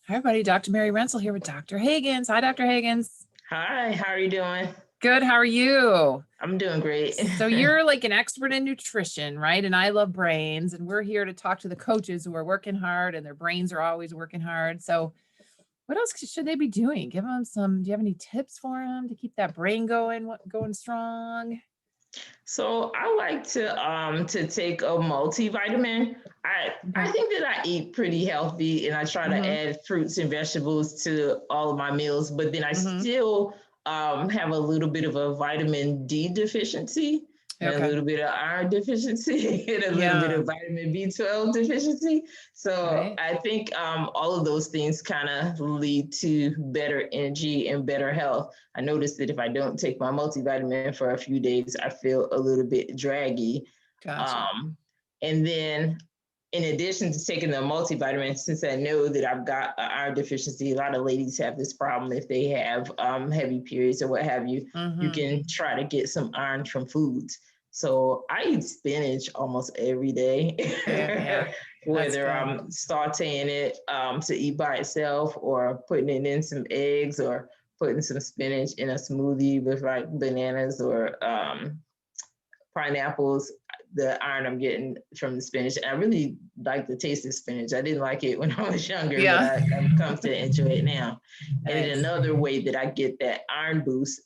Hi, everybody. Dr. Mary Rensel here with Dr. Hagan's. Hi, Dr. Hagan's. Hi, how are you doing? Good. How are you? I'm doing great. So you're like an expert in nutrition, right? And I love brains. And we're here to talk to the coaches who are working hard and their brains are always working hard. So what else should they be doing? Give them some, do you have any tips for them to keep that brain going strong? So I like to take a multivitamin. I Okay. think that I eat pretty healthy and I try to Mm-hmm. add fruits and vegetables to all of my meals, but then I Mm-hmm. still have a little bit of a vitamin D deficiency and a Okay. little bit of iron deficiency and a little bit Yeah. of vitamin B12 deficiency. So Right. I think all of those things kind of lead to better energy and better health. I noticed that if I don't take my multivitamin for a few days, I feel a little bit draggy. Gotcha. Um, and then, in addition to taking the multivitamin, since I know that I've got an iron deficiency, a lot of ladies have this problem if they have heavy periods or what have you. You Mm-hmm. can try to get some iron from foods. So I eat spinach almost every Yeah. day, That's whether good. I'm sauteing it to eat by itself or putting it in some eggs or putting some spinach in a smoothie with like bananas or pineapples. The iron I'm getting from the spinach. And I really like the taste of spinach. I didn't like it when I was younger, but Yeah. I've come to enjoy it now. And then Nice. another way that I get that iron boost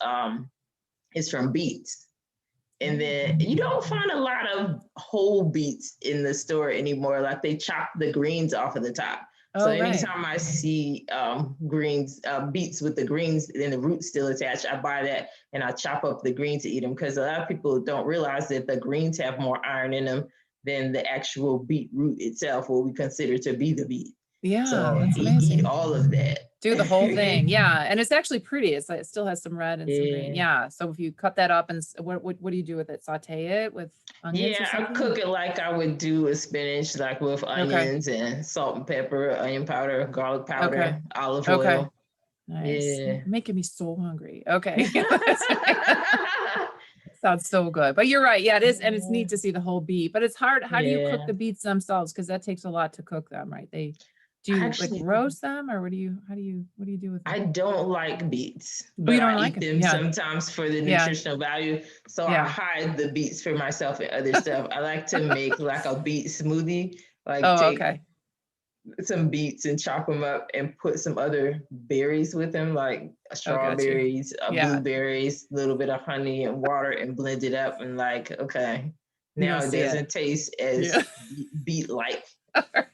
is from beets. And then you don't find a lot of whole beets in the store anymore. Like they chop the greens off of the top. So Oh, right. anytime I see greens, beets with the greens and the roots still attached, I buy that and I chop up the green to eat them because a lot of people don't realize that the greens have more iron in them than the actual beet root itself, what we consider to be the beet. Yeah, So that's eat amazing. all of that. Do the whole thing. Yeah. And it's actually pretty. It's like, it still has some red and some green. Yeah. Yeah. So if you cut that up and what do you do with it? Saute it with onions or Yeah, I something? cook it like I would do a spinach, like with Okay. onions and salt and pepper, onion powder, garlic Okay. powder, olive Okay. oil. Nice. Yeah. Making me so hungry. Okay. Sounds so good. But you're right. Yeah, it is. And it's neat to see the whole beet, but it's hard. How do you cook Yeah. the beets themselves? Because that takes a lot to cook them, right? Do you like Actually, roast them or what do you do with them? I don't like beets, Oh, you but don't I like eat them? them Yeah. sometimes for the Yeah. nutritional value. So I Yeah. hide the beets for myself and other stuff. I like to make like a beet smoothie, like Oh, take okay. some beets and chop them up and put some other berries with them, like Oh, got you. strawberries, Yeah. blueberries, a little bit of honey and water, and blend it up. And like, okay, You now don't it see it. doesn't taste Yeah. as beet like. Alright.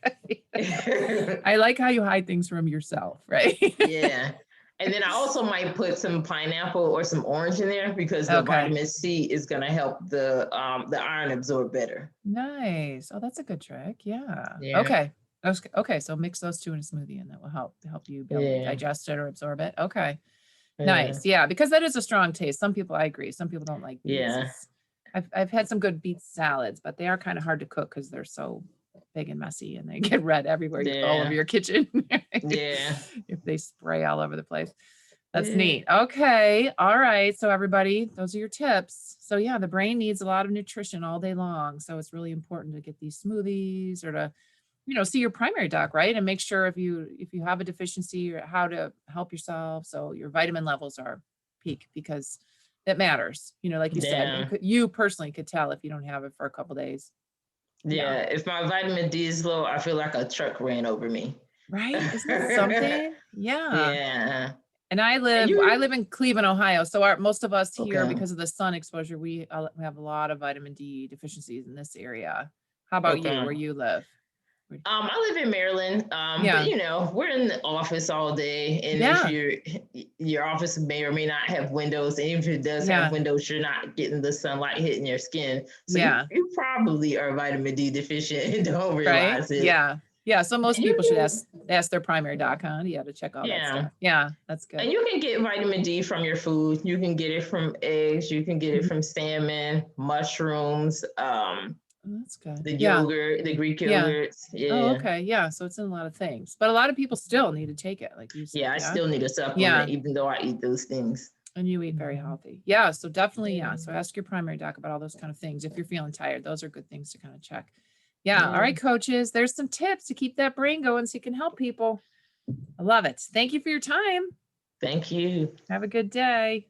I like how you hide things from yourself, right? Yeah. And then I also might put some pineapple or some orange in there because the Okay. vitamin C is going to help the iron absorb better. Nice. Oh, that's a good trick. Yeah. Yeah. Okay. Okay. So mix those two in a smoothie and that will help you be able to Yeah. digest it or absorb it. Okay. Yeah. Nice. Yeah, because that is a strong taste. Some people, I agree. Some people don't like beets. Yeah. I've had some good beet salads, but they are kind of hard to cook because they're so big and messy and they get red everywhere, all over Yeah. your kitchen Yeah. if they spray all over the place. That's Yeah. neat. Okay. All right. So everybody, those are your tips. So yeah, the brain needs a lot of nutrition all day long. So it's really important to get these smoothies or to, see your primary doc, right? And make sure if you have a deficiency or how to help yourself. So your vitamin levels are peak because it matters. Like you said, Yeah. you personally could tell if you don't have it for a couple days. Yeah. Yeah. If my vitamin D is low, I feel like a truck ran over me. Right. Isn't that something? Yeah. Yeah. And I And live I you live in Cleveland, Ohio. So most of us here, okay. because of the sun exposure, we have a lot of vitamin D deficiencies in this area. How about you, Okay. where you live? I live in Maryland, but Yeah. we're in the office all day, and if Yeah. your office may or may not have windows, and even if it does have Yeah. windows, you're not getting the sunlight hitting your skin, so you Yeah. you probably are vitamin D deficient and don't Right? realize it. Yeah. Yeah. So most And you people should can, ask their primary doc, huh? Yeah, to check all that yeah, stuff. Yeah, that's and good. you can get vitamin D from your food. You can get it from eggs. You can get it Mhm. from salmon, mushrooms, Oh, that's good. the Yeah. yogurt, the Greek Yeah. yogurts. Oh, Yeah, okay. Yeah. So it's in a lot of things, but a lot of people still need to take it, like you said. yeah. I Yeah. still need a Yeah. supplement, even though I eat those things. And you eat very healthy. Yeah. So definitely, yeah. Yeah. So ask your primary doc about all those kind of things. If you're feeling tired, those are good things to kind of check. Yeah. All Yeah. right, coaches. There's some tips to keep that brain going so you can help people. I love it. Thank you for your time. Thank you. Have a good day.